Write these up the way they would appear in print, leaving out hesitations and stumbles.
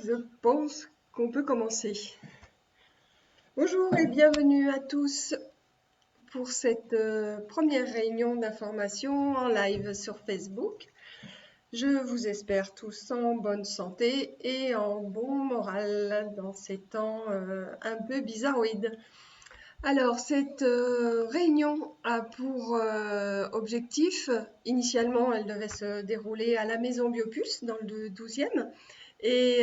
je pense qu'on peut commencer. Bonjour et bienvenue à tous pour cette première réunion d'information en live sur Facebook. Je vous espère tous en bonne santé et en bon moral dans ces temps un peu bizarroïdes. Alors, cette réunion a pour objectif, initialement, elle devait se dérouler à la Maison Biopulse dans le 12e, et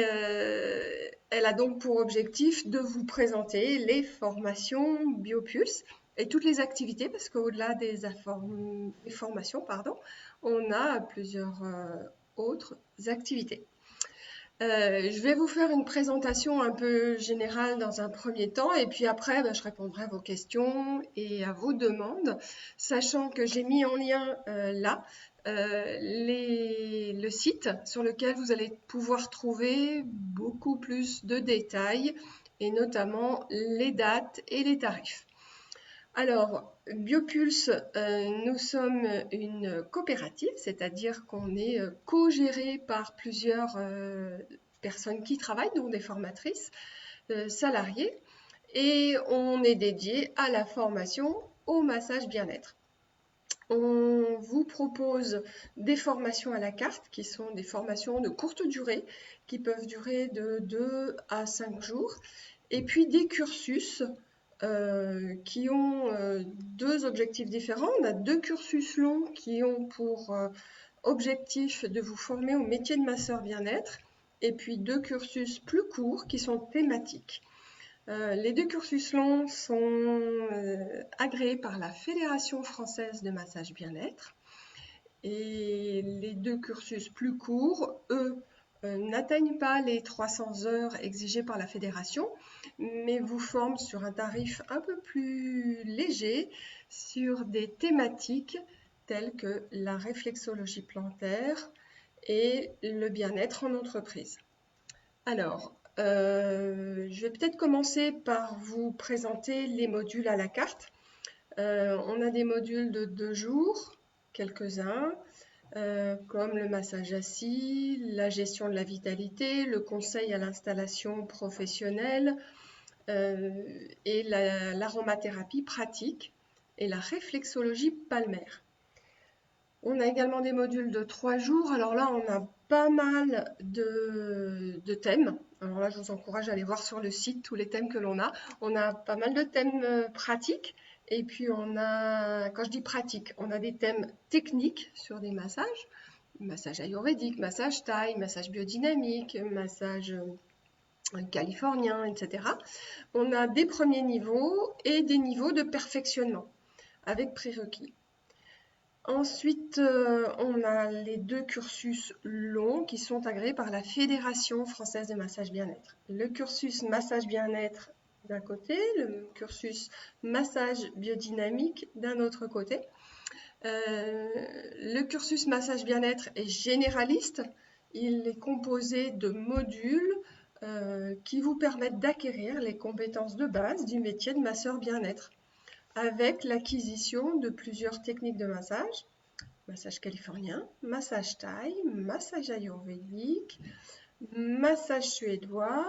elle a donc pour objectif de vous présenter les formations Biopulse et toutes les activités, parce qu'au-delà des formations, on a plusieurs autres activités. Je vais vous faire une présentation un peu générale dans un premier temps et puis après, je répondrai à vos questions et à vos demandes, sachant que j'ai mis en lien là le site sur lequel vous allez pouvoir trouver beaucoup plus de détails et notamment les dates et les tarifs. Alors, Biopulse, nous sommes une coopérative, c'est-à-dire qu'on est co-géré par plusieurs personnes qui travaillent, dont des formatrices salariées, et on est dédié à la formation au massage bien-être. On vous propose des formations à la carte, qui sont des formations de courte durée, qui peuvent durer de 2 à 5 jours, et puis des cursus qui ont deux objectifs différents. On a deux cursus longs qui ont pour objectif de vous former au métier de masseur bien-être, et puis deux cursus plus courts qui sont thématiques. Les deux cursus longs sont agréés par la Fédération française de massage bien-être, et les deux cursus plus courts, eux, n'atteignent pas les 300 heures exigées par la fédération, mais vous forment sur un tarif un peu plus léger sur des thématiques telles que la réflexologie plantaire et le bien-être en entreprise. Alors, je vais peut-être commencer par vous présenter les modules à la carte. On a des modules de 2 jours, quelques-uns, comme le massage assis, la gestion de la vitalité, le conseil à l'installation professionnelle et l'aromathérapie pratique et la réflexologie palmaire. On a également des modules de 3 jours. Alors là, on a pas mal de thèmes. Alors là, je vous encourage à aller voir sur le site tous les thèmes que l'on a. On a pas mal de thèmes pratiques. Et puis on a, quand je dis pratique, on a des thèmes techniques sur des massages. Massage ayurvédique, massage thaï, massage biodynamique, massage californien, etc. On a des premiers niveaux et des niveaux de perfectionnement avec prérequis. Ensuite, on a les deux cursus longs qui sont agréés par la Fédération française de massage bien-être. Le cursus massage bien-être d'un côté, le cursus massage biodynamique d'un autre côté. Le cursus massage bien-être est généraliste. Il est composé de modules qui vous permettent d'acquérir les compétences de base du métier de masseur bien-être, avec l'acquisition de plusieurs techniques de massage californien, massage thaï, massage ayurvédique, massage suédois,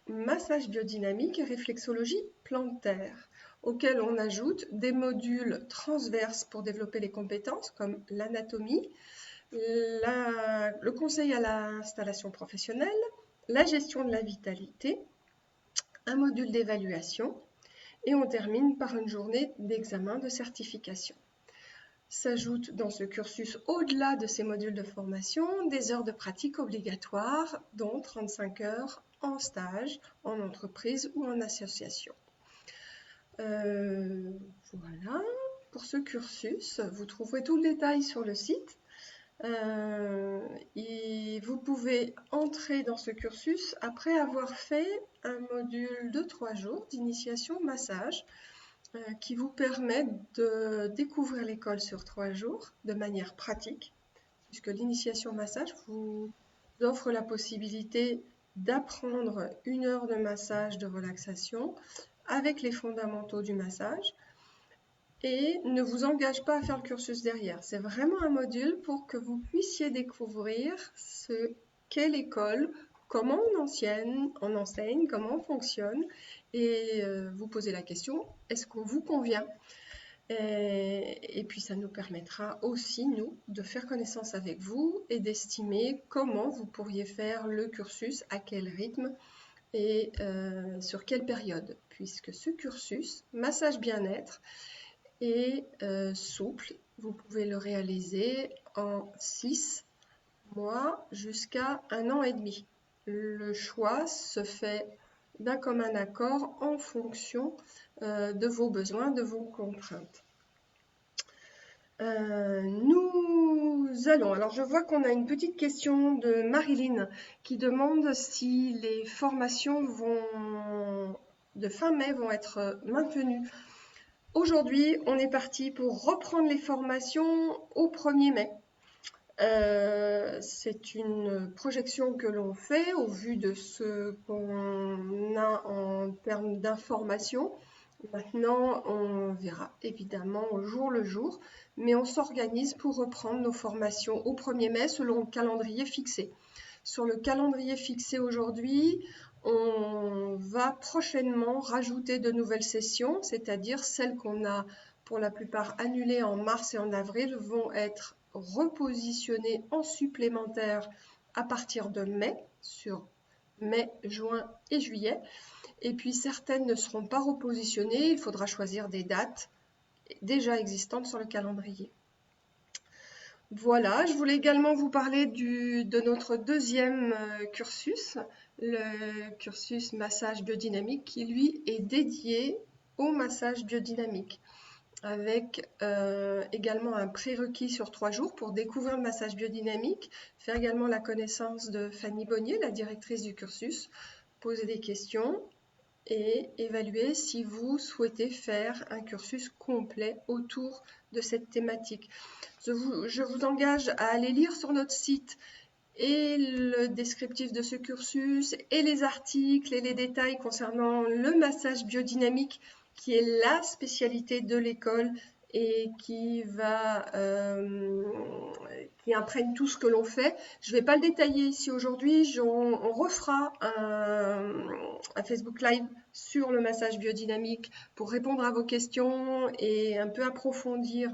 massage biodynamique et réflexologie plantaire, auxquels on ajoute des modules transverses pour développer les compétences comme l'anatomie, le conseil à l'installation professionnelle, la gestion de la vitalité, un module d'évaluation, et on termine par une journée d'examen de certification. S'ajoutent dans ce cursus, au-delà de ces modules de formation, des heures de pratique obligatoires, dont 35 heures en stage, en entreprise ou en association. Voilà, pour ce cursus, vous trouverez tout le détail sur le site. Et vous pouvez entrer dans ce cursus après avoir fait un module de 3 jours d'initiation massage, qui vous permettent de découvrir l'école sur 3 jours de manière pratique, puisque l'initiation massage vous offre la possibilité d'apprendre 1 heure de massage de relaxation avec les fondamentaux du massage et ne vous engage pas à faire le cursus derrière. C'est vraiment un module pour que vous puissiez découvrir ce qu'est l'école, comment on enseigne, comment on fonctionne, et vous posez la question, est-ce qu'on vous convient? Et puis ça nous permettra aussi, nous, de faire connaissance avec vous et d'estimer comment vous pourriez faire le cursus, à quel rythme et sur quelle période, puisque ce cursus, massage bien-être, est souple. Vous pouvez le réaliser en 6 mois jusqu'à 1 an et demi. Le choix se fait d'un commun accord en fonction de vos besoins, de vos contraintes. Alors je vois qu'on a une petite question de Marilyn qui demande si les formations de fin mai vont être maintenues. Aujourd'hui, on est parti pour reprendre les formations au 1er mai. C'est une projection que l'on fait au vu de ce qu'on a en termes d'informations. Maintenant, on verra évidemment au jour le jour, mais on s'organise pour reprendre nos formations au 1er mai selon le calendrier fixé. Sur le calendrier fixé aujourd'hui, on va prochainement rajouter de nouvelles sessions, c'est-à-dire celles qu'on a pour la plupart annulées en mars et en avril vont être repositionnées en supplémentaire à partir de mai, sur mai, juin et juillet. Et puis certaines ne seront pas repositionnées, il faudra choisir des dates déjà existantes sur le calendrier. Voilà, je voulais également vous parler de notre deuxième cursus, le cursus massage biodynamique, qui lui est dédié au massage biodynamique, avec également un prérequis sur 3 jours pour découvrir le massage biodynamique, faire également la connaissance de Fanny Bonnier, la directrice du cursus, poser des questions et évaluer si vous souhaitez faire un cursus complet autour de cette thématique. Je vous engage à aller lire sur notre site et le descriptif de ce cursus et les articles et les détails concernant le massage biodynamique qui est la spécialité de l'école et qui imprègne tout ce que l'on fait. Je ne vais pas le détailler ici aujourd'hui, on refera un Facebook Live sur le massage biodynamique pour répondre à vos questions et un peu approfondir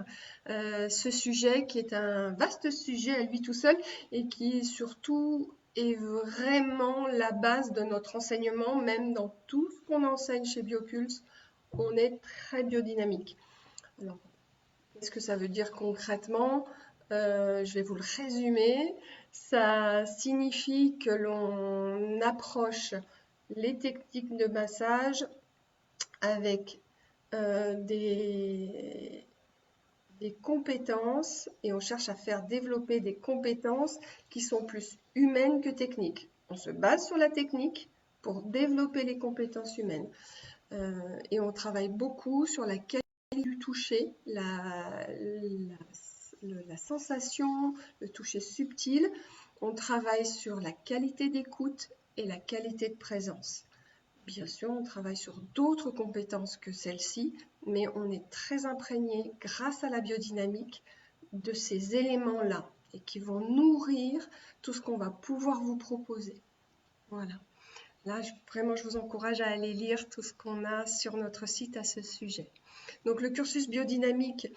ce sujet qui est un vaste sujet à lui tout seul et qui surtout est vraiment la base de notre enseignement, même dans tout ce qu'on enseigne chez Biopulse, on est très biodynamique. Alors, qu'est-ce que ça veut dire concrètement? Je vais vous le résumer. Ça signifie que l'on approche les techniques de massage avec des compétences et on cherche à faire développer des compétences qui sont plus humaines que techniques. On se base sur la technique pour développer les compétences humaines. Et on travaille beaucoup sur la qualité du toucher, la sensation, le toucher subtil. On travaille sur la qualité d'écoute et la qualité de présence. Bien sûr, on travaille sur d'autres compétences que celles-ci, mais on est très imprégné grâce à la biodynamique de ces éléments-là et qui vont nourrir tout ce qu'on va pouvoir vous proposer. Voilà. Là, vraiment, je vous encourage à aller lire tout ce qu'on a sur notre site à ce sujet. Donc, le cursus biodynamique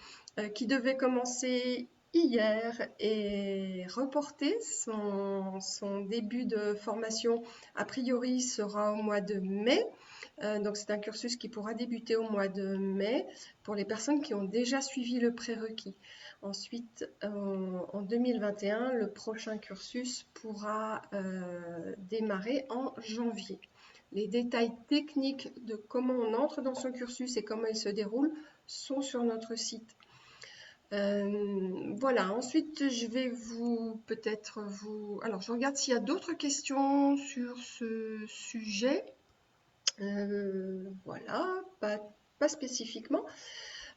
qui devait commencer hier est reporté. Son début de formation, a priori, sera au mois de mai. Donc, c'est un cursus qui pourra débuter au mois de mai pour les personnes qui ont déjà suivi le prérequis. Ensuite, en 2021, le prochain cursus pourra démarrer en janvier. Les détails techniques de comment on entre dans son cursus et comment il se déroule sont sur notre site. Voilà, ensuite je vais alors je regarde s'il y a d'autres questions sur ce sujet. Voilà, pas spécifiquement.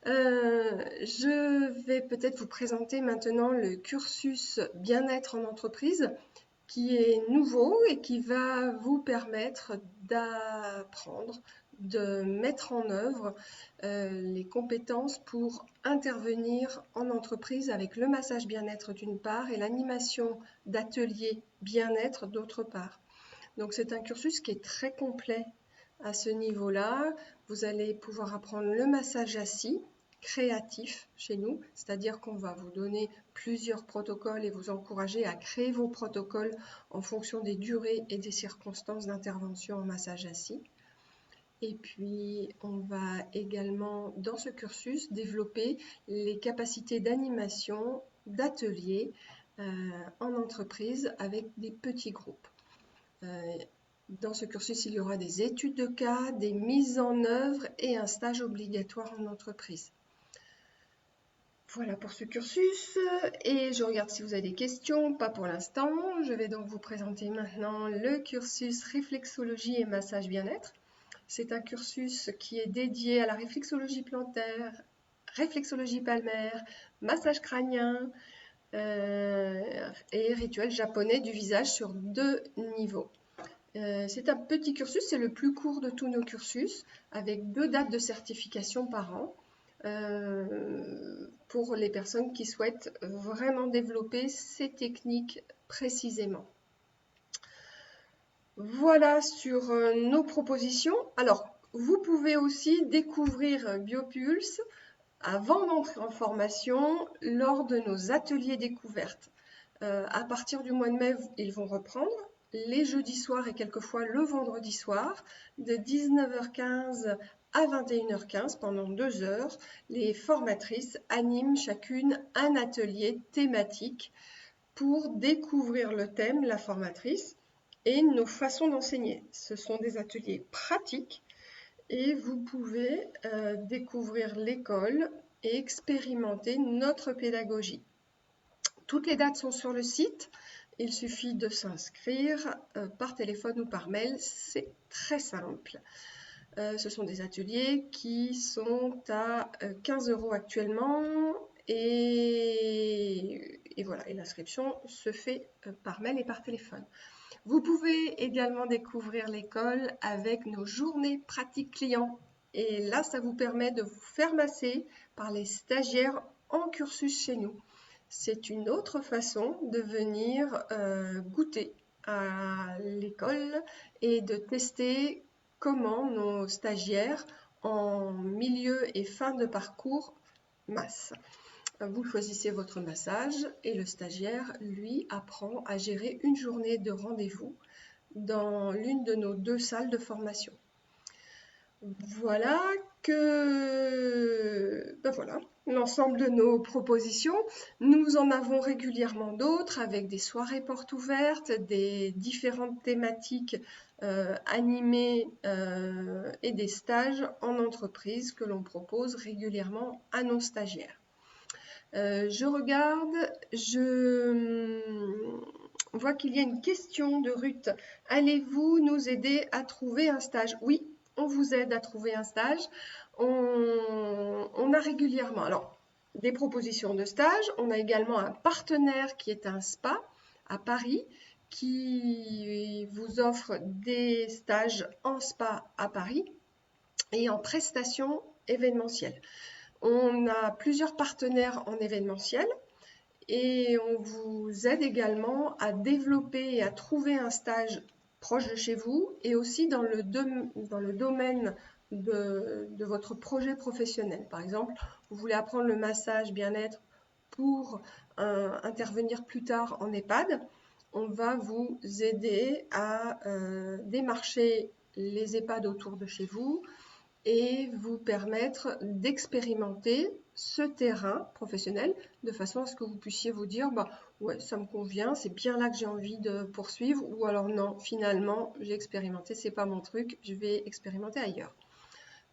Je vais peut-être vous présenter maintenant le cursus bien-être en entreprise qui est nouveau et qui va vous permettre d'apprendre, de mettre en œuvre les compétences pour intervenir en entreprise avec le massage bien-être d'une part et l'animation d'ateliers bien-être d'autre part. Donc c'est un cursus qui est très complet à ce niveau-là. Vous allez pouvoir apprendre le massage assis, créatif chez nous, c'est-à-dire qu'on va vous donner plusieurs protocoles et vous encourager à créer vos protocoles en fonction des durées et des circonstances d'intervention en massage assis. Et puis, on va également, dans ce cursus, développer les capacités d'animation, d'atelier en entreprise avec des petits groupes. Dans ce cursus, il y aura des études de cas, des mises en œuvre et un stage obligatoire en entreprise. Voilà pour ce cursus, et je regarde si vous avez des questions, pas pour l'instant. Je vais donc vous présenter maintenant le cursus réflexologie et massage bien-être. C'est un cursus qui est dédié à la réflexologie plantaire, réflexologie palmaire, massage crânien et rituel japonais du visage sur 2 niveaux. C'est un petit cursus, c'est le plus court de tous nos cursus, avec 2 dates de certification par an pour les personnes qui souhaitent vraiment développer ces techniques précisément. Voilà sur nos propositions. Alors, vous pouvez aussi découvrir Biopulse avant d'entrer en formation lors de nos ateliers découvertes. À partir du mois de mai, ils vont reprendre les jeudis soirs et quelquefois le vendredi soir de 19h15 à 21h15 pendant 2 heures. Les formatrices animent chacune un atelier thématique pour découvrir le thème, la formatrice, et nos façons d'enseigner. Ce sont des ateliers pratiques et vous pouvez découvrir l'école et expérimenter notre pédagogie. Toutes les dates sont sur le site. Il suffit de s'inscrire par téléphone ou par mail. C'est très simple. Ce sont des ateliers qui sont à 15 € actuellement et voilà. Et l'inscription se fait par mail et par téléphone. Vous pouvez également découvrir l'école avec nos journées pratiques clients. Et là, ça vous permet de vous faire masser par les stagiaires en cursus chez nous. C'est une autre façon de venir goûter à l'école et de tester comment nos stagiaires en milieu et fin de parcours massent. Vous choisissez votre massage et le stagiaire, lui, apprend à gérer une journée de rendez-vous dans l'une de nos 2 salles de formation. Voilà voilà l'ensemble de nos propositions. Nous en avons régulièrement d'autres avec des soirées portes ouvertes, des différentes thématiques animées et des stages en entreprise que l'on propose régulièrement à nos stagiaires. Je regarde, je vois qu'il y a une question de Ruth. Allez-vous nous aider à trouver un stage? Oui, on vous aide à trouver un stage. On a régulièrement des propositions de stage. On a également un partenaire qui est un spa à Paris qui vous offre des stages en spa à Paris et en prestations événementielles. On a plusieurs partenaires en événementiel et on vous aide également à développer et à trouver un stage proche de chez vous et aussi dans le domaine de votre projet professionnel. Par exemple, vous voulez apprendre le massage bien-être pour intervenir plus tard en EHPAD, on va vous aider à démarcher les EHPAD autour de chez vous et vous permettre d'expérimenter ce terrain professionnel de façon à ce que vous puissiez vous dire ouais, ça me convient, c'est bien là que j'ai envie de poursuivre, ou alors non, finalement j'ai expérimenté, c'est pas mon truc, je vais expérimenter ailleurs.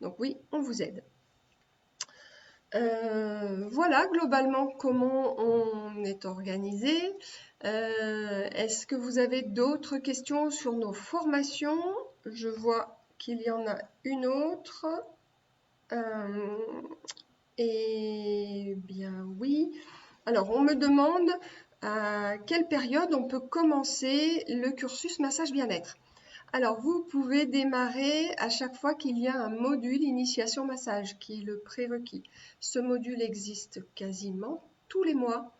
Donc oui, on vous aide. Voilà globalement comment on est organisé. Est-ce que vous avez d'autres questions sur nos formations? Je vois qu'il y en a une autre. Eh bien oui. Alors on me demande à quelle période on peut commencer le cursus massage bien-être. Alors vous pouvez démarrer à chaque fois qu'il y a un module initiation massage qui est le prérequis. Ce module existe quasiment tous les mois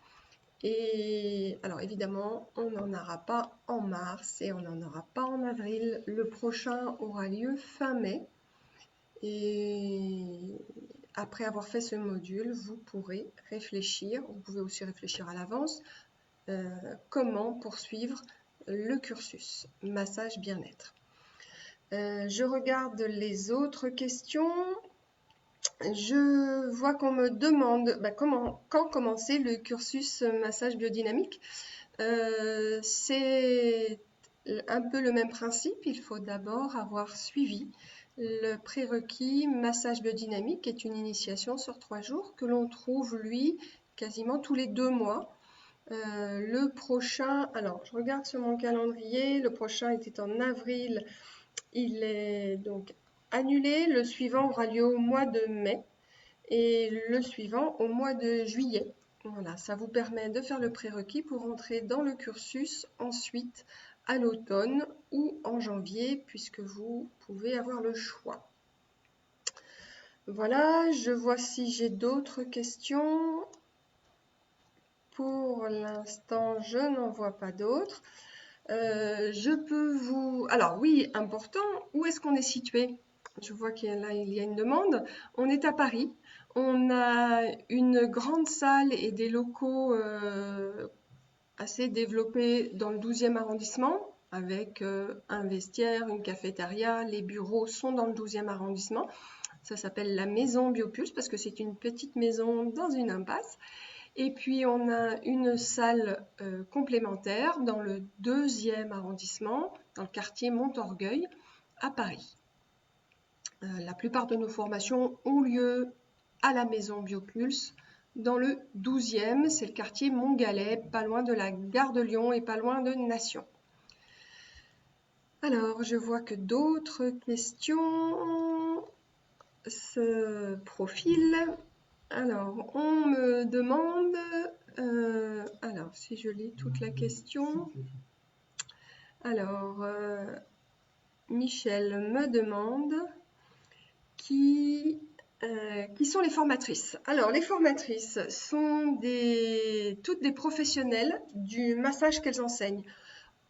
Et alors évidemment, on n'en aura pas en mars et on n'en aura pas en avril. Le prochain aura lieu fin mai. Et après avoir fait ce module, vous pourrez réfléchir, vous pouvez aussi réfléchir à l'avance, comment poursuivre le cursus massage bien-être. Je regarde les autres questions. Je vois qu'on me demande quand commencer le cursus massage biodynamique. C'est un peu le même principe. Il faut d'abord avoir suivi le prérequis massage biodynamique, qui est une initiation sur 3 jours que l'on trouve, lui, quasiment tous les 2 mois. Le prochain, alors je regarde sur mon calendrier, le prochain était en avril, il est donc annulé. Le suivant aura lieu au mois de mai et le suivant au mois de juillet. Voilà, ça vous permet de faire le prérequis pour entrer dans le cursus ensuite à l'automne ou en janvier, puisque vous pouvez avoir le choix. Voilà, je vois si j'ai d'autres questions. Pour l'instant, je n'en vois pas d'autres. Je peux vous... Alors oui, important, où est-ce qu'on est situé? Je vois qu'il y a une demande. On est à Paris. On a une grande salle et des locaux assez développés dans le 12e arrondissement, avec un vestiaire, une cafétéria. Les bureaux sont dans le 12e arrondissement. Ça s'appelle la maison Biopulse parce que c'est une petite maison dans une impasse. Et puis on a une salle complémentaire dans le 2e arrondissement, dans le quartier Montorgueil, à Paris. La plupart de nos formations ont lieu à la maison Biopulse, dans le 12e, c'est le quartier Montgalais, pas loin de la gare de Lyon et pas loin de Nation. Alors, je vois que d'autres questions se profilent. Alors, on me demande, alors si je lis toute la question, alors Michel me demande qui sont les formatrices. Alors, les formatrices sont toutes des professionnelles du massage qu'elles enseignent,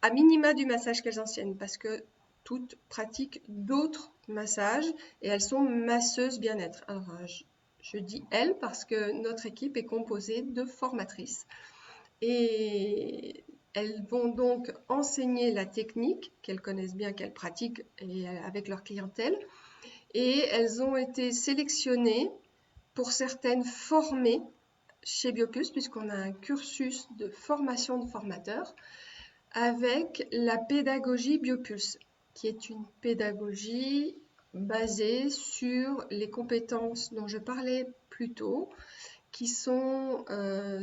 à minima du massage qu'elles enseignent, parce que toutes pratiquent d'autres massages et elles sont masseuses bien-être. Alors, je dis elles parce que notre équipe est composée de formatrices. Et elles vont donc enseigner la technique qu'elles connaissent bien, qu'elles pratiquent avec leur clientèle. Et elles ont été sélectionnées, pour certaines formées chez Biopulse, puisqu'on a un cursus de formation de formateurs, avec la pédagogie Biopulse, qui est une pédagogie basée sur les compétences dont je parlais plus tôt, qui sont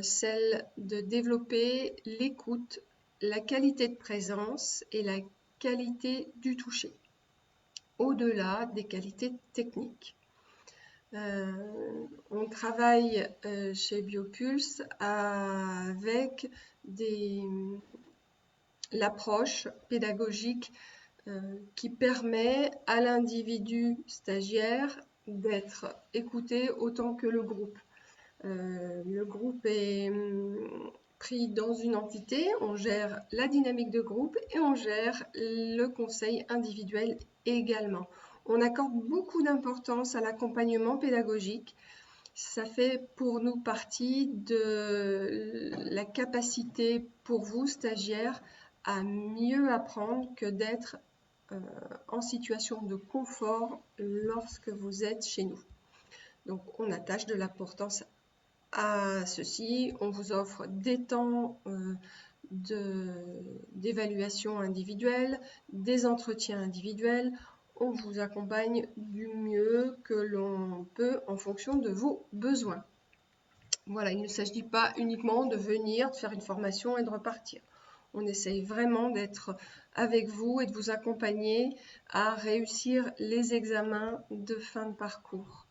celles de développer l'écoute, la qualité de présence et la qualité du toucher, au-delà des qualités techniques. On travaille chez Biopulse avec l'approche pédagogique qui permet à l'individu stagiaire d'être écouté autant que le groupe. Le groupe est pris dans une entité, on gère la dynamique de groupe et on gère le conseil individuel également. On accorde beaucoup d'importance à l'accompagnement pédagogique. Ça fait pour nous partie de la capacité pour vous, stagiaires, à mieux apprendre que d'être en situation de confort lorsque vous êtes chez nous. Donc, on attache de l'importance à ceci. On vous offre des temps d'évaluation individuelle, des entretiens individuels. On vous accompagne du mieux que l'on peut en fonction de vos besoins. Voilà, il ne s'agit pas uniquement de venir, de faire une formation et de repartir. On essaye vraiment d'être avec vous et de vous accompagner à réussir les examens de fin de parcours.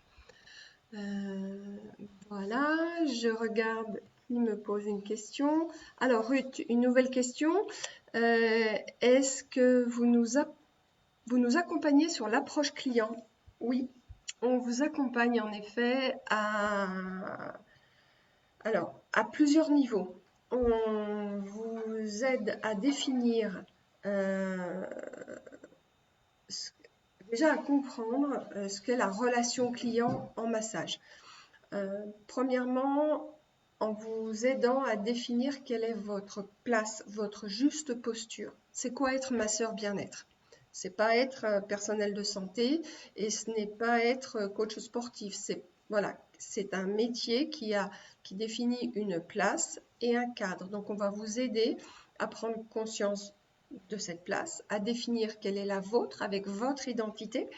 Voilà, je regarde qui me pose une question. Alors Ruth, une nouvelle question. Est-ce que vous nous accompagnez sur l'approche client? Oui, on vous accompagne en effet à plusieurs niveaux. on vous aide à définir, déjà à comprendre ce qu'est la relation client en massage. Premièrement, en vous aidant à définir quelle est votre place, votre juste posture. C'est quoi être masseur bien-être? C'est pas être personnel de santé et ce n'est pas être coach sportif. Voilà, c'est un métier qui définit une place et un cadre. Donc on va vous aider à prendre conscience de cette place, à définir quelle est la vôtre avec votre identité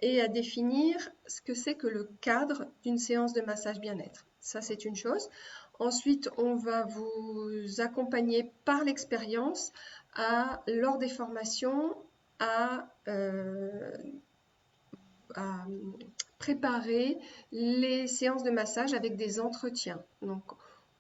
et à définir ce que c'est que le cadre d'une séance de massage bien-être. Ça, c'est une chose. Ensuite, on va vous accompagner par l'expérience lors des formations à préparer les séances de massage avec des entretiens. Donc,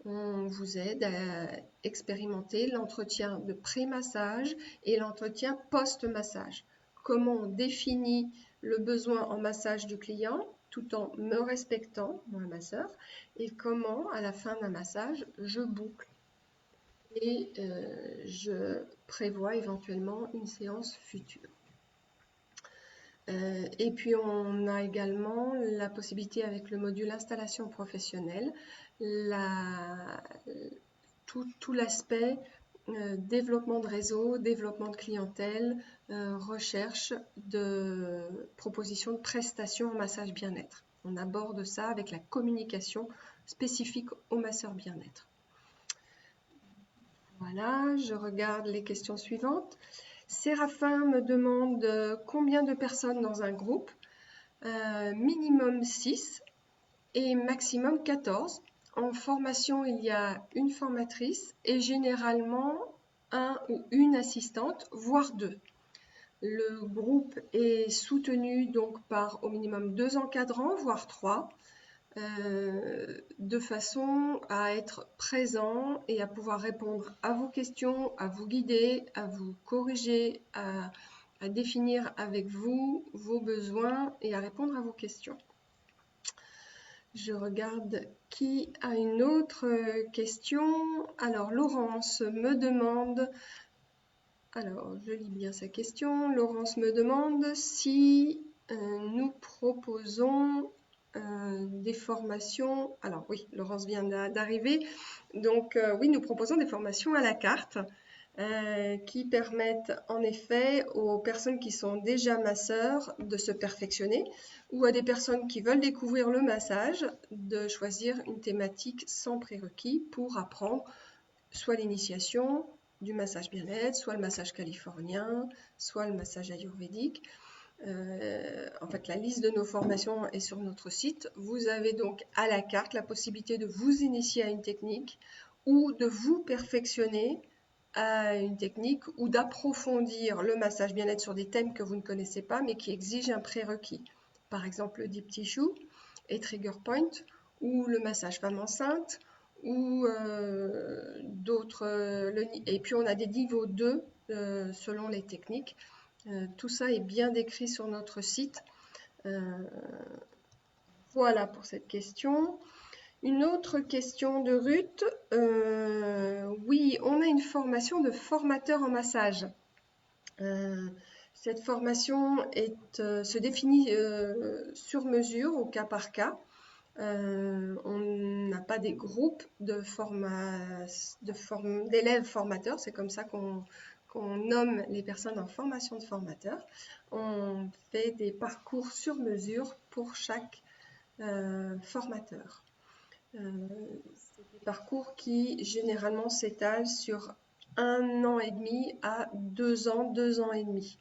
on vous aide à expérimenter l'entretien de pré-massage et l'entretien post-massage. Comment on définit le besoin en massage du client tout en me respectant, moi masseur, et comment à la fin d'un massage, je boucle et je prévois éventuellement une séance future. Et puis on a également la possibilité avec le module installation professionnelle, tout l'aspect développement de réseau, développement de clientèle, recherche de propositions de prestations en massage bien-être. On aborde ça avec la communication spécifique au masseur bien-être. Voilà, je regarde les questions suivantes. Séraphin me demande combien de personnes dans un groupe. Minimum 6 et maximum 14. En formation, il y a une formatrice et généralement un ou une assistante, voire 2. Le groupe est soutenu donc par au minimum 2 encadrants, voire 3, de façon à être présent et à pouvoir répondre à vos questions, à vous guider, à vous corriger, à définir avec vous vos besoins et à répondre à vos questions. Je regarde qui a une autre question. Alors, Laurence me demande, alors je lis bien sa question, Laurence me demande si nous proposons des formations. Alors oui, Laurence vient d'arriver. Donc oui, nous proposons des formations à la carte qui permettent en effet aux personnes qui sont déjà masseurs de se perfectionner ou à des personnes qui veulent découvrir le massage de choisir une thématique sans prérequis pour apprendre soit l'initiation du massage bien-être, soit le massage californien, soit le massage ayurvédique. En fait, la liste de nos formations est sur notre site. Vous avez donc à la carte la possibilité de vous initier à une technique ou de vous perfectionner à une technique ou d'approfondir le massage bien-être sur des thèmes que vous ne connaissez pas mais qui exigent un prérequis. Par exemple, le deep tissue et trigger point ou le massage femme enceinte ou d'autres. Et puis, on a des niveaux 2 selon les techniques. Tout ça est bien décrit sur notre site. Voilà pour cette question. Une autre question de Ruth. Oui, on a une formation de formateur en massage. Cette formation se définit sur mesure, au cas par cas. On n'a pas des groupes d'élèves formateurs, c'est comme ça qu'on nomme les personnes en formation de formateur. On fait des parcours sur mesure pour chaque formateur. C'est des parcours qui généralement s'étalent sur 1 an et demi à 2 ans, 2 ans et demi,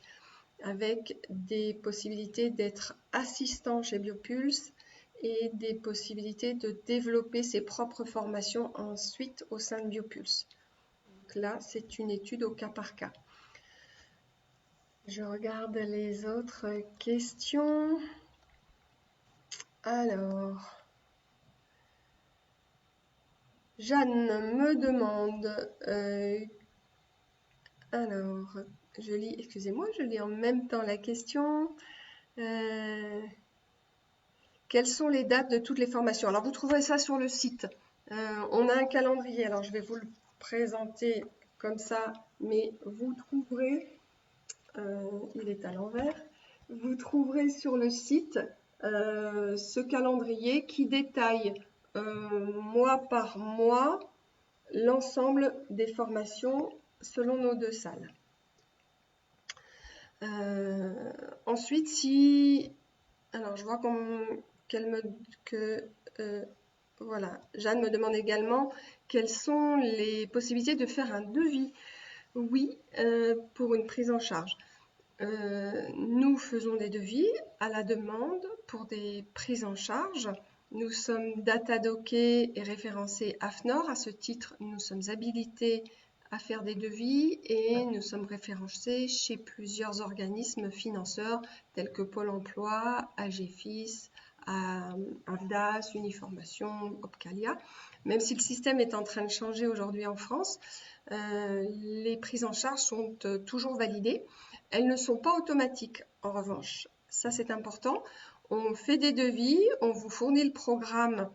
avec des possibilités d'être assistant chez Biopulse et des possibilités de développer ses propres formations ensuite au sein de Biopulse. Donc là, c'est une étude au cas par cas. Je regarde les autres questions. Alors, Jeanne me demande, alors, je lis, excusez-moi, je lis en même temps la question. Quelles sont les dates de toutes les formations? Alors, vous trouverez ça sur le site On a un calendrier, alors je vais vous le présenter comme ça, mais vous trouverez, il est à l'envers, vous trouverez sur le site ce calendrier qui détaille mois par mois l'ensemble des formations selon nos 2 salles. Ensuite, alors je vois voilà, Jeanne me demande également quelles sont les possibilités de faire un devis. Oui, pour une prise en charge. Nous faisons des devis à la demande pour des prises en charge. Nous sommes datadockés et référencés AFNOR. À ce titre, nous sommes habilités à faire des devis et nous sommes référencés chez plusieurs organismes financeurs tels que Pôle emploi, AGFIS, AVDAS, Uniformation, Opcalia. Même si le système est en train de changer aujourd'hui en France, les prises en charge sont toujours validées. Elles ne sont pas automatiques, en revanche. Ça, c'est important. On fait des devis, on vous fournit le programme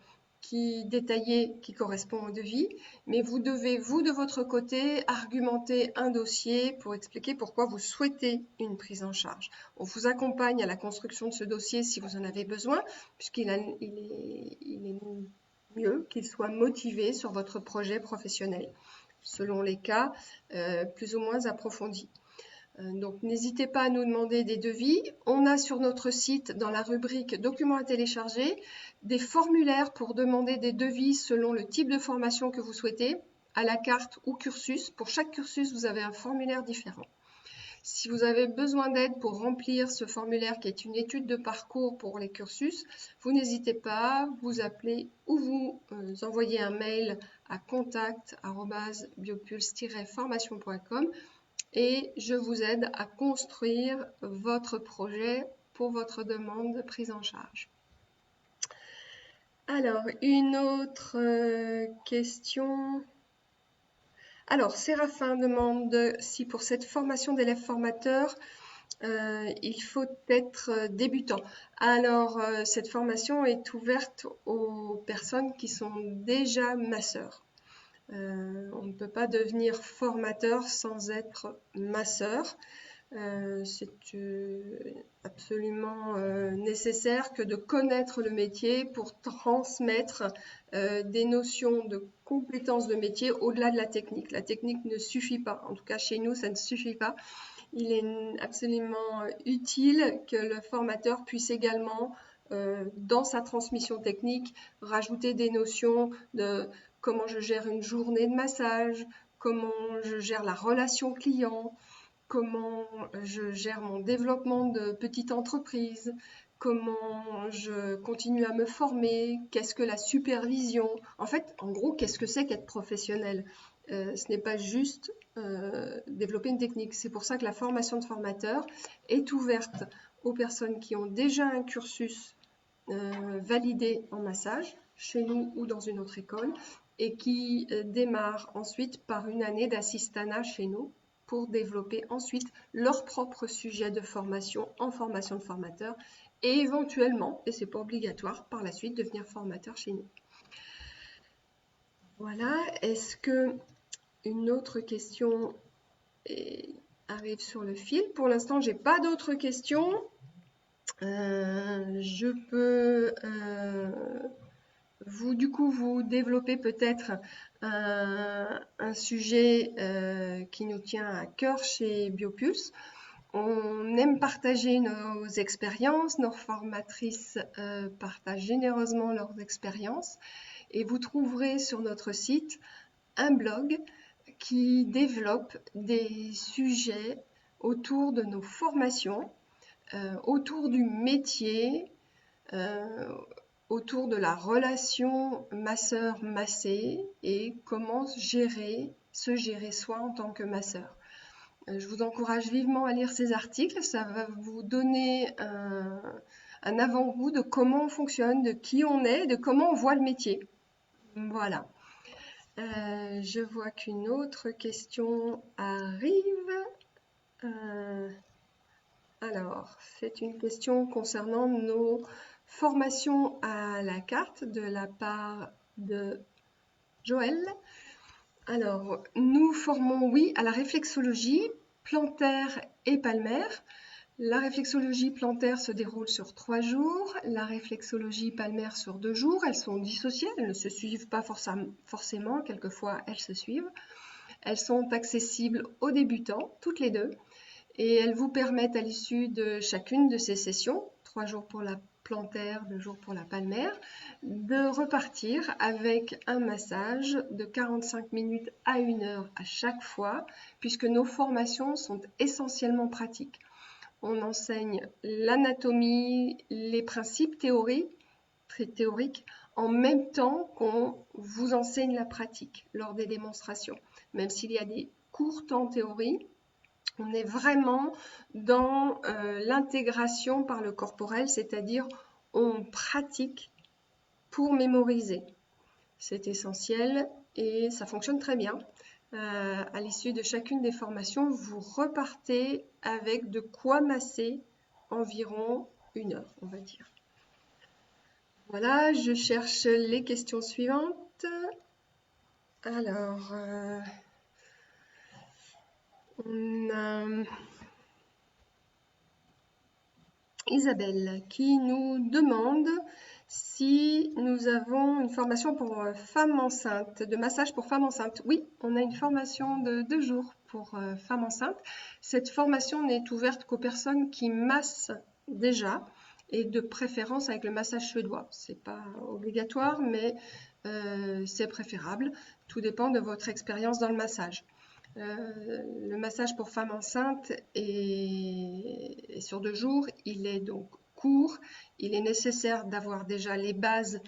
détaillé qui correspond au devis, mais vous devez, vous, de votre côté, argumenter un dossier pour expliquer pourquoi vous souhaitez une prise en charge. On vous accompagne à la construction de ce dossier si vous en avez besoin, puisqu'il est mieux qu'il soit motivé sur votre projet professionnel, selon les cas plus ou moins approfondis. Donc n'hésitez pas à nous demander des devis. On a sur notre site, dans la rubrique documents à télécharger, des formulaires pour demander des devis selon le type de formation que vous souhaitez, à la carte ou cursus. Pour chaque cursus, vous avez un formulaire différent. Si vous avez besoin d'aide pour remplir ce formulaire qui est une étude de parcours pour les cursus, vous n'hésitez pas, vous appelez ou vous envoyez un mail à contact@biopulse-formation.com et je vous aide à construire votre projet pour votre demande de prise en charge. Alors, une autre question. Alors, Séraphin demande si pour cette formation d'élèves formateurs, il faut être débutant. Alors, cette formation est ouverte aux personnes qui sont déjà masseurs. On ne peut pas devenir formateur sans être masseur. C'est absolument nécessaire que de connaître le métier pour transmettre des notions de compétences de métier au-delà de la technique. La technique ne suffit pas, en tout cas chez nous ça ne suffit pas. Il est absolument utile que le formateur puisse également, dans sa transmission technique, rajouter des notions de comment je gère une journée de massage, comment je gère la relation client, comment je gère mon développement de petite entreprise, comment je continue à me former, qu'est-ce que la supervision. En fait, en gros, qu'est-ce que c'est qu'être professionnel? Ce n'est pas juste développer une technique. C'est pour ça que la formation de formateur est ouverte aux personnes qui ont déjà un cursus validé en massage, chez nous ou dans une autre école, et qui démarrent ensuite par une année d'assistanat chez nous pour développer ensuite leur propre sujet de formation en formation de formateur et éventuellement, et c'est pas obligatoire, par la suite devenir formateur chez nous. Voilà, est-ce que une autre question arrive sur le fil? Pour l'instant, j'ai pas d'autres questions. Je peux vous développer peut-être un sujet qui nous tient à cœur chez Biopulse. On aime partager nos expériences, nos formatrices partagent généreusement leurs expériences et vous trouverez sur notre site un blog qui développe des sujets autour de nos formations, autour du métier, autour de la relation masseur-massé et comment se gérer soi en tant que masseur. Je vous encourage vivement à lire ces articles, ça va vous donner un avant-goût de comment on fonctionne, de qui on est, de comment on voit le métier. Voilà. Je vois qu'une autre question arrive. Alors, c'est une question concernant nos formations à la carte de la part de Joël. Alors, nous formons, oui, à la réflexologie plantaire et palmaire. La réflexologie plantaire se déroule sur 3 jours, la réflexologie palmaire sur 2 jours. Elles sont dissociées, elles ne se suivent pas forcément, quelquefois elles se suivent. Elles sont accessibles aux débutants, toutes les deux, et elles vous permettent à l'issue de chacune de ces sessions, 3 jours pour la plantaire, 2 jours pour la palmaire, de repartir avec un massage de 45 minutes à 1 heure à chaque fois, puisque nos formations sont essentiellement pratiques. On enseigne l'anatomie, les principes très théoriques, en même temps qu'on vous enseigne la pratique lors des démonstrations. Même s'il y a des courts temps théorie, on est vraiment dans l'intégration par le corporel, c'est-à-dire on pratique pour mémoriser. C'est essentiel et ça fonctionne très bien. À l'issue de chacune des formations, vous repartez avec de quoi masser environ 1 heure, on va dire. Voilà, je cherche les questions suivantes. Alors, on a Isabelle qui nous demande si nous avons une formation pour femmes enceintes, de massage pour femmes enceintes. Oui, on a une formation de 2 jours pour femmes enceintes. Cette formation n'est ouverte qu'aux personnes qui massent déjà et de préférence avec le massage suédois. C'est pas obligatoire, mais c'est préférable. Tout dépend de votre expérience dans le massage. Le massage pour femmes enceintes est sur 2 jours, il est donc court, il est nécessaire d'avoir déjà les bases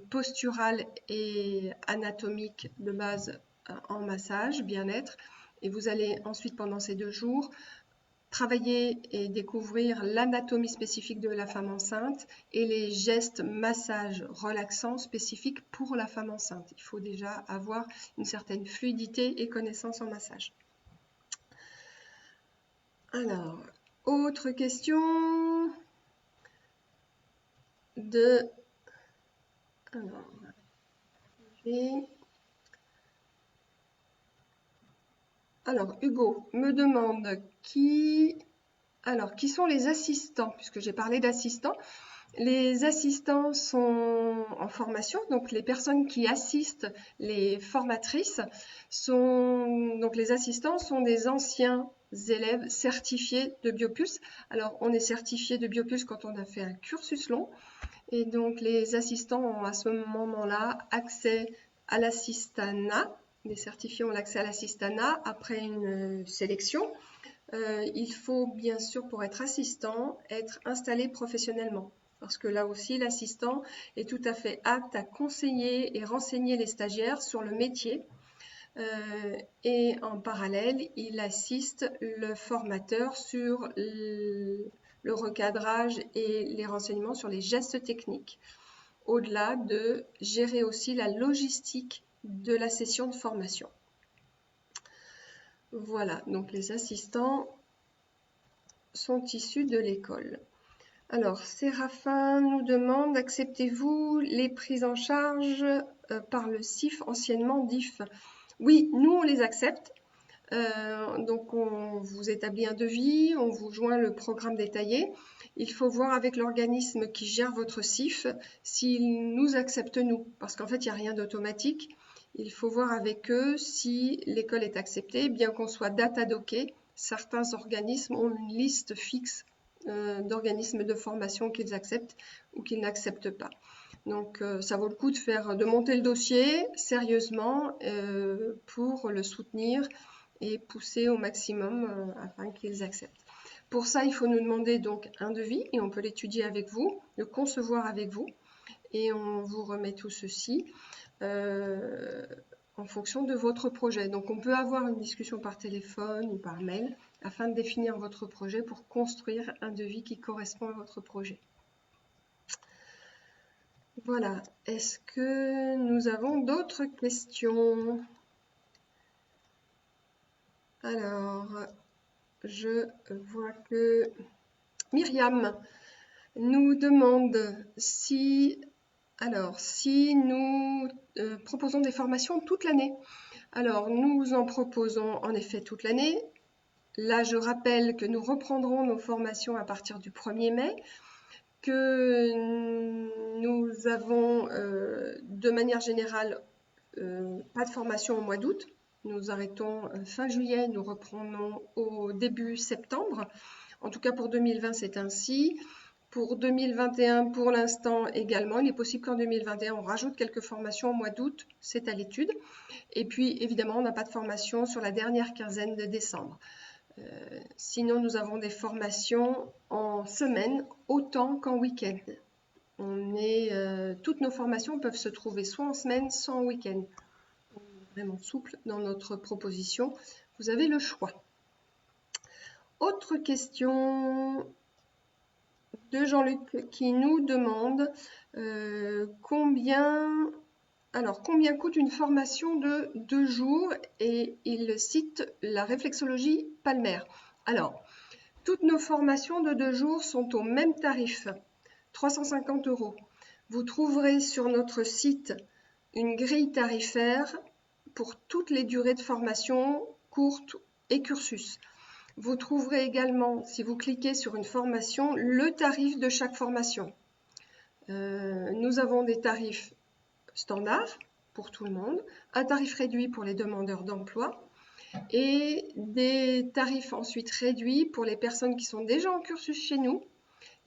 posturales et anatomiques de base en massage, bien-être, et vous allez ensuite pendant ces 2 jours travailler et découvrir l'anatomie spécifique de la femme enceinte et les gestes massage relaxants spécifiques pour la femme enceinte. Il faut déjà avoir une certaine fluidité et connaissance en massage. Alors, autre question de... Alors, Hugo me demande qui sont les assistants, puisque j'ai parlé d'assistants. Les assistants sont en formation, donc les personnes qui assistent les formatrices donc les assistants sont des anciens élèves certifiés de Biopulse. Alors, on est certifié de Biopulse quand on a fait un cursus long, et donc les assistants ont à ce moment-là accès à l'assistanat. Les certifiés ont l'accès à l'assistanat après une sélection. Il faut bien sûr, pour être assistant, être installé professionnellement. Parce que là aussi, l'assistant est tout à fait apte à conseiller et renseigner les stagiaires sur le métier. Et en parallèle, il assiste le formateur sur le recadrage et les renseignements sur les gestes techniques. Au-delà de gérer aussi la logistique de la session de formation. Voilà, donc les assistants sont issus de l'école. Alors, Séraphin nous demande, acceptez-vous les prises en charge par le CIF, anciennement DIF? Oui, nous on les accepte. Donc on vous établit un devis, on vous joint le programme détaillé. Il faut voir avec l'organisme qui gère votre CIF s'il nous accepte nous, parce qu'en fait il n'y a rien d'automatique. Il faut voir avec eux si l'école est acceptée, bien qu'on soit data-docké. Certains organismes ont une liste fixe d'organismes de formation qu'ils acceptent ou qu'ils n'acceptent pas. Donc ça vaut le coup de monter le dossier sérieusement pour le soutenir et pousser au maximum afin qu'ils acceptent. Pour ça, il faut nous demander donc un devis et on peut l'étudier avec vous, le concevoir avec vous et on vous remet tout ceci en fonction de votre projet. Donc on peut avoir une discussion par téléphone ou par mail afin de définir votre projet pour construire un devis qui correspond à votre projet. Voilà, est-ce que nous avons d'autres questions? Alors, je vois que Myriam nous demande si Alors, si nous proposons des formations toute l'année, alors nous en proposons en effet toute l'année. Là, je rappelle que nous reprendrons nos formations à partir du 1er mai, que nous avons de manière générale pas de formation au mois d'août. Nous arrêtons fin juillet, nous reprenons au début septembre. En tout cas pour 2020, c'est ainsi. Pour 2021, pour l'instant également, il est possible qu'en 2021, on rajoute quelques formations au mois d'août, c'est à l'étude. Et puis, évidemment, on n'a pas de formation sur la dernière quinzaine de décembre. Sinon, nous avons des formations en semaine autant qu'en week-end. Toutes nos formations peuvent se trouver soit en semaine, soit en week-end. On est vraiment souple dans notre proposition. Vous avez le choix. Autre question de Jean-Luc qui nous demande combien coûte une formation de 2 jours, et il cite la réflexologie palmaire. Alors, toutes nos formations de 2 jours sont au même tarif, 350 €. Vous trouverez sur notre site une grille tarifaire pour toutes les durées de formation, courtes et cursus. Vous trouverez également, si vous cliquez sur une formation, le tarif de chaque formation. Nous avons des tarifs standards pour tout le monde, un tarif réduit pour les demandeurs d'emploi et des tarifs ensuite réduits pour les personnes qui sont déjà en cursus chez nous,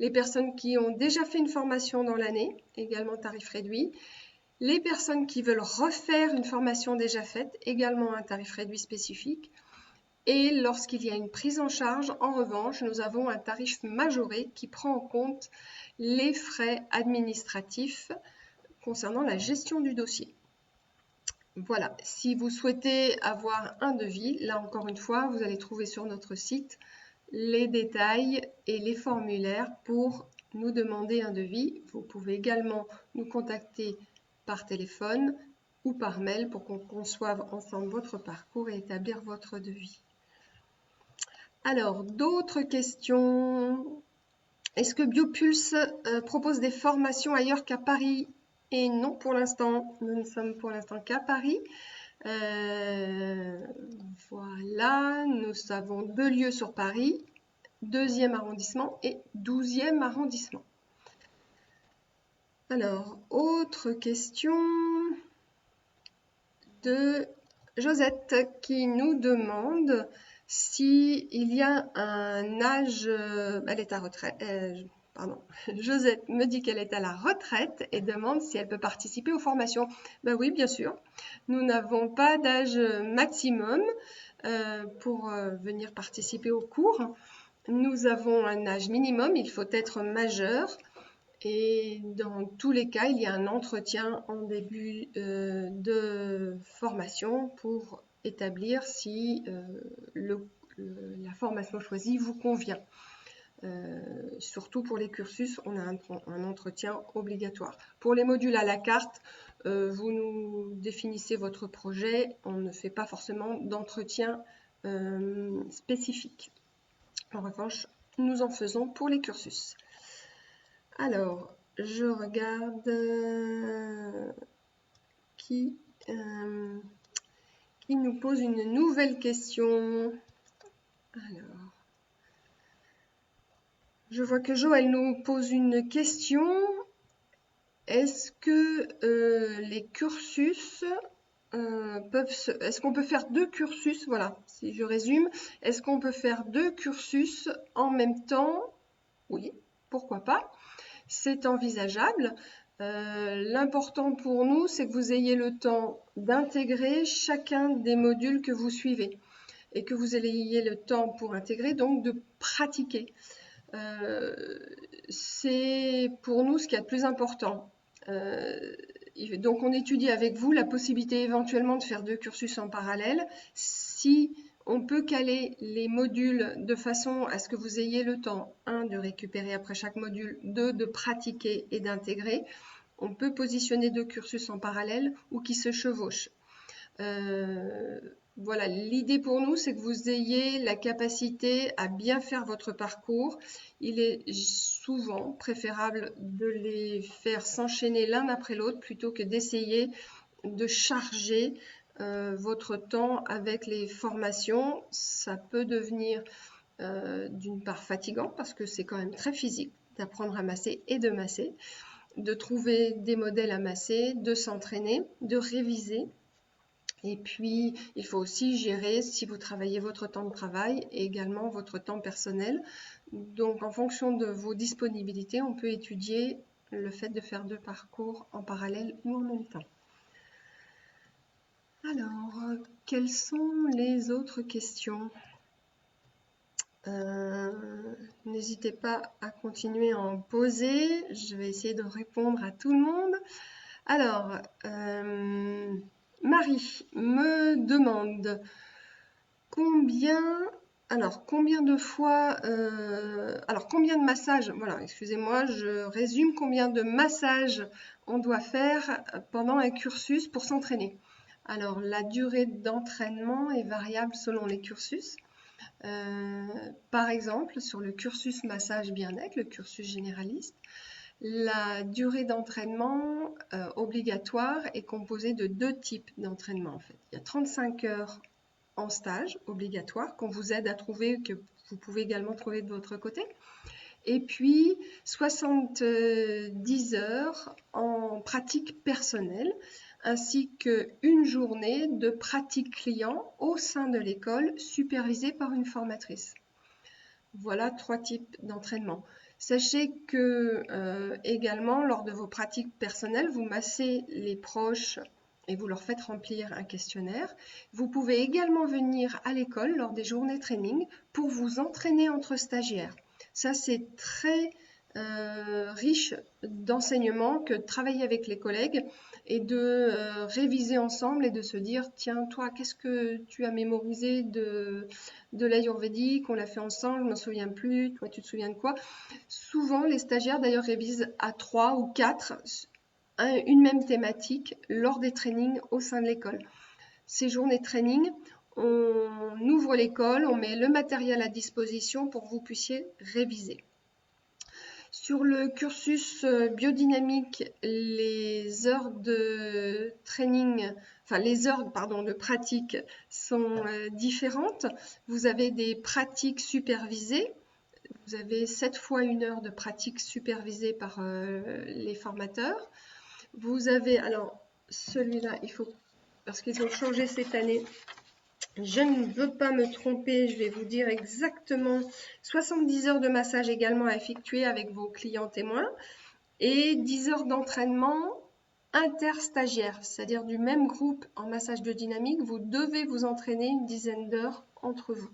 les personnes qui ont déjà fait une formation dans l'année, également tarif réduit, les personnes qui veulent refaire une formation déjà faite, également un tarif réduit spécifique. Et lorsqu'il y a une prise en charge, en revanche, nous avons un tarif majoré qui prend en compte les frais administratifs concernant la gestion du dossier. Voilà, si vous souhaitez avoir un devis, là encore une fois, vous allez trouver sur notre site les détails et les formulaires pour nous demander un devis. Vous pouvez également nous contacter par téléphone ou par mail pour qu'on conçoive ensemble votre parcours et établir votre devis. Alors, d'autres questions? Est-ce que Biopulse propose des formations ailleurs qu'à Paris? Et non, pour l'instant, nous ne sommes pour l'instant qu'à Paris. Voilà, nous avons 2 lieux sur Paris, 2e arrondissement et 12e arrondissement. Alors, autre question de Josette qui nous demande s'il y a un âge, elle est à retraite, Josette me dit qu'elle est à la retraite et demande si elle peut participer aux formations. Ben oui, bien sûr. Nous n'avons pas d'âge maximum pour venir participer aux cours. Nous avons un âge minimum, il faut être majeur. Et dans tous les cas, il y a un entretien en début de formation pour établir si la formation choisie vous convient. Surtout pour les cursus, on a un entretien obligatoire. Pour les modules à la carte, vous nous définissez votre projet, on ne fait pas forcément d'entretien spécifique. En revanche, nous en faisons pour les cursus. Alors, je regarde qui nous pose une nouvelle question. Alors, je vois que Joël nous pose une question. Est-ce que les cursus est-ce qu'on peut faire 2 cursus? Voilà, si je résume, est-ce qu'on peut faire 2 cursus en même temps? Oui, pourquoi pas? C'est envisageable. L'important pour nous, c'est que vous ayez le temps d'intégrer chacun des modules que vous suivez et que vous ayez le temps pour intégrer, donc de pratiquer. C'est pour nous ce qu'il y a de plus important. Donc on étudie avec vous la possibilité éventuellement de faire 2 cursus en parallèle. Si on peut caler les modules de façon à ce que vous ayez le temps, 1, de récupérer après chaque module, 2, de pratiquer et d'intégrer. On peut positionner 2 cursus en parallèle ou qui se chevauchent. Voilà, l'idée pour nous, c'est que vous ayez la capacité à bien faire votre parcours. Il est souvent préférable de les faire s'enchaîner l'un après l'autre plutôt que d'essayer de charger votre temps avec les formations. Ça peut devenir d'une part fatigant parce que c'est quand même très physique d'apprendre à masser et de masser, de trouver des modèles à masser, de s'entraîner, de réviser. Et puis, il faut aussi gérer, si vous travaillez, votre temps de travail et également votre temps personnel. Donc, en fonction de vos disponibilités, on peut étudier le fait de faire 2 parcours en parallèle ou en même temps. Alors, quelles sont les autres questions? N'hésitez pas à continuer à en poser. Je vais essayer de répondre à tout le monde. Alors, Marie me demande combien de fois, combien de massages, voilà, excusez-moi, je résume, combien de massages on doit faire pendant un cursus pour s'entraîner. Alors, la durée d'entraînement est variable selon les cursus. Par exemple, sur le cursus massage bien-être, le cursus généraliste, la durée d'entraînement obligatoire est composée de 2 types d'entraînement en fait. Il y a 35 heures en stage obligatoire qu'on vous aide à trouver, que vous pouvez également trouver de votre côté. Et puis 70 heures en pratique personnelle, ainsi qu'une journée de pratique client au sein de l'école supervisée par une formatrice. Voilà 3 types d'entraînement. Sachez que également, lors de vos pratiques personnelles, vous massez les proches et vous leur faites remplir un questionnaire. Vous pouvez également venir à l'école lors des journées training pour vous entraîner entre stagiaires. Ça, c'est très riche d'enseignements que de travailler avec les collègues et de réviser ensemble et de se dire, tiens, toi, qu'est-ce que tu as mémorisé de l'ayurvédique, on l'a fait ensemble, je ne m'en souviens plus, toi tu te souviens de quoi? Souvent, les stagiaires d'ailleurs révisent à 3 ou 4 une même thématique lors des trainings au sein de l'école. Ces journées training, on ouvre l'école, on met le matériel à disposition pour que vous puissiez réviser. Sur le cursus biodynamique, les heures de training, de pratique sont différentes. Vous avez des pratiques supervisées. Vous avez 7 fois 1 heure de pratique supervisée par les formateurs. Vous avez, alors celui-là, parce qu'ils ont changé cette année, je ne veux pas me tromper, je vais vous dire exactement 70 heures de massage également à effectuer avec vos clients témoins et 10 heures d'entraînement interstagiaire, c'est-à-dire du même groupe en massage biodynamique, vous devez vous entraîner une dizaine d'heures entre vous.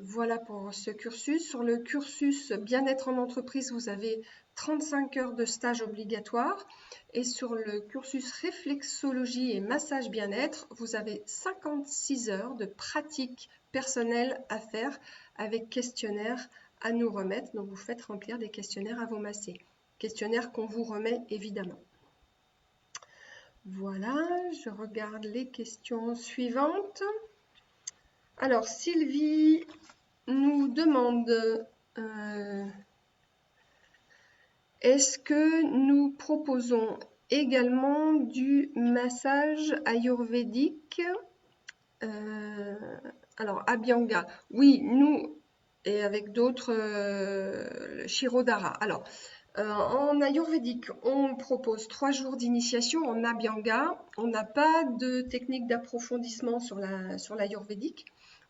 Voilà pour ce cursus. Sur le cursus bien-être en entreprise, vous avez 35 heures de stage obligatoire. Et sur le cursus réflexologie et massage bien-être, vous avez 56 heures de pratique personnelle à faire avec questionnaire à nous remettre. Donc, vous faites remplir des questionnaires à vos massés. Questionnaires qu'on vous remet évidemment. Voilà, je regarde les questions suivantes. Alors, Sylvie nous demande est-ce que nous proposons également du massage ayurvédique alors, Abhyanga, oui, nous, et avec d'autres, Shirodhara. Alors, en ayurvédique, on propose 3 jours d'initiation. En Abhyanga, on n'a pas de technique d'approfondissement sur l'ayurvédique.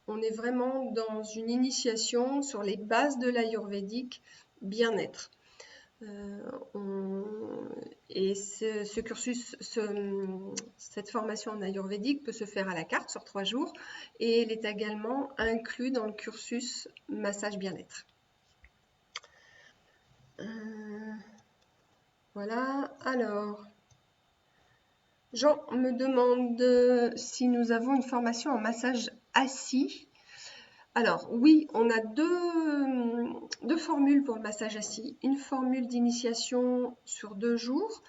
On est vraiment dans une initiation sur les bases de l'ayurvédique bien-être. Et ce cursus, cette formation en ayurvédique peut se faire à la carte sur 3 jours et elle est également inclue dans le cursus massage bien-être. Voilà, alors, Jean me demande si nous avons une formation en massage assis. Alors oui, on a deux formules pour le massage assis. Une formule d'initiation sur 2 jours,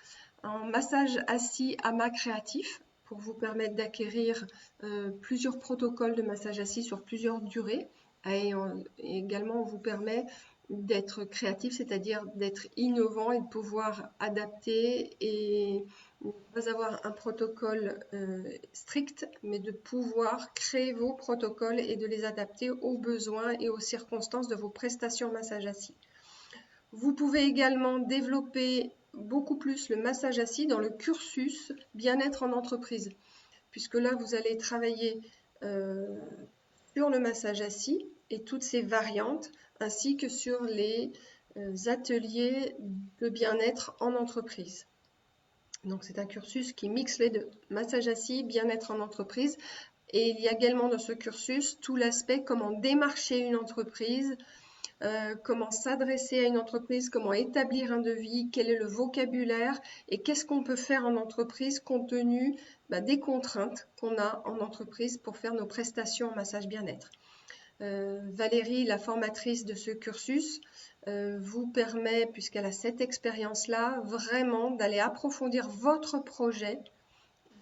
en massage assis ama créatif, pour vous permettre d'acquérir plusieurs protocoles de massage assis sur plusieurs durées. Et également, on vous permet d'être créatif, c'est-à-dire d'être innovant et de pouvoir adapter et ne pas avoir un protocole strict, mais de pouvoir créer vos protocoles et de les adapter aux besoins et aux circonstances de vos prestations en massage assis. Vous pouvez également développer beaucoup plus le massage assis dans le cursus bien-être en entreprise, puisque là, vous allez travailler sur le massage assis et toutes ses variantes, ainsi que sur les ateliers de bien-être en entreprise. Donc c'est un cursus qui mixe les deux, massage assis, bien-être en entreprise. Et il y a également dans ce cursus tout l'aspect comment démarcher une entreprise, comment s'adresser à une entreprise, comment établir un devis, quel est le vocabulaire et qu'est-ce qu'on peut faire en entreprise compte tenu des contraintes qu'on a en entreprise pour faire nos prestations en massage bien-être. Valérie, la formatrice de ce cursus, vous permet, puisqu'elle a cette expérience-là, vraiment d'aller approfondir votre projet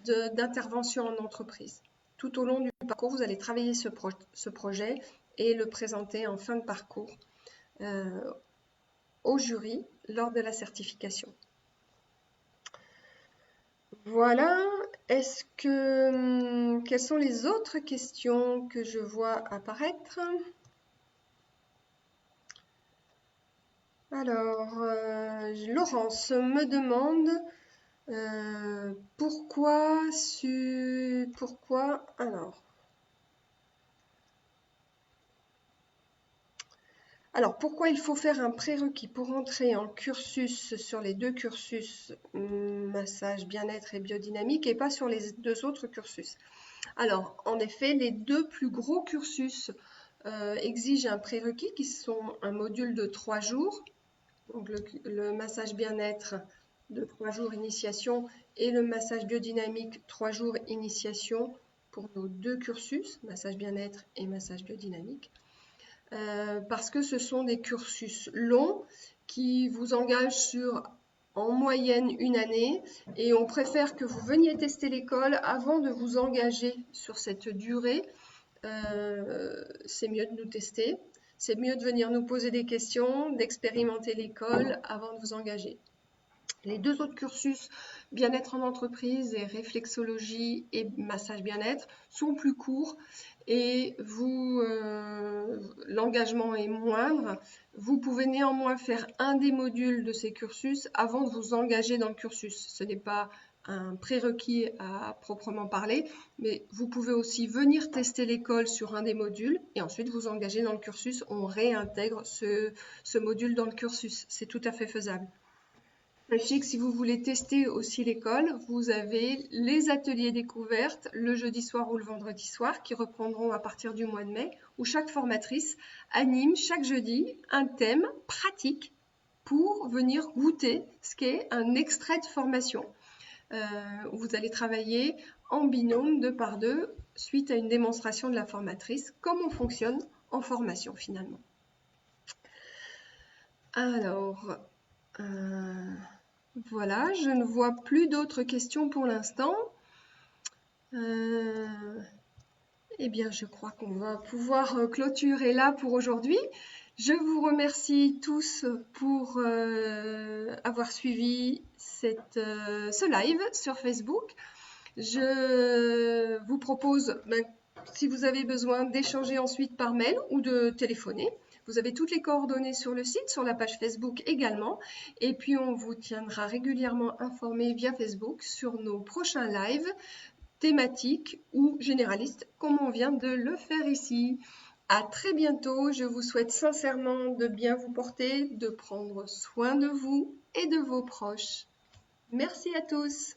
d'intervention en entreprise. Tout au long du parcours, vous allez travailler ce projet et le présenter en fin de parcours au jury lors de la certification. Voilà. Quelles sont les autres questions que je vois apparaître? Alors, Laurence me demande pourquoi pourquoi il faut faire un prérequis pour entrer en cursus sur les deux cursus massage bien-être et biodynamique et pas sur les deux autres cursus? Alors, en effet, les deux plus gros cursus exigent un prérequis qui sont un module de 3 jours, donc le massage bien-être de 3 jours initiation et le massage biodynamique 3 jours initiation pour nos deux cursus, massage bien-être et massage biodynamique. Parce que ce sont des cursus longs qui vous engagent sur en moyenne 1 année et on préfère que vous veniez tester l'école avant de vous engager sur cette durée. C'est mieux de nous tester, c'est mieux de venir nous poser des questions, d'expérimenter l'école avant de vous engager. Les deux autres cursus, bien-être en entreprise et réflexologie et massage bien-être, sont plus courts et l'engagement est moindre. Vous pouvez néanmoins faire un des modules de ces cursus avant de vous engager dans le cursus. Ce n'est pas un prérequis à proprement parler, mais vous pouvez aussi venir tester l'école sur un des modules et ensuite vous engager dans le cursus. On réintègre ce module dans le cursus. C'est tout à fait faisable. Sachez que si vous voulez tester aussi l'école, vous avez les ateliers découvertes le jeudi soir ou le vendredi soir qui reprendront à partir du mois de mai, où chaque formatrice anime chaque jeudi un thème pratique pour venir goûter ce qu'est un extrait de formation. Vous allez travailler en binôme 2 par 2 suite à une démonstration de la formatrice, comment on fonctionne en formation finalement. Alors, voilà, je ne vois plus d'autres questions pour l'instant. Eh bien, je crois qu'on va pouvoir clôturer là pour aujourd'hui. Je vous remercie tous pour avoir suivi ce live sur Facebook. Je vous propose, si vous avez besoin, d'échanger ensuite par mail ou de téléphoner. Vous avez toutes les coordonnées sur le site, sur la page Facebook également. Et puis, on vous tiendra régulièrement informé via Facebook sur nos prochains lives thématiques ou généralistes, comme on vient de le faire ici. À très bientôt. Je vous souhaite sincèrement de bien vous porter, de prendre soin de vous et de vos proches. Merci à tous.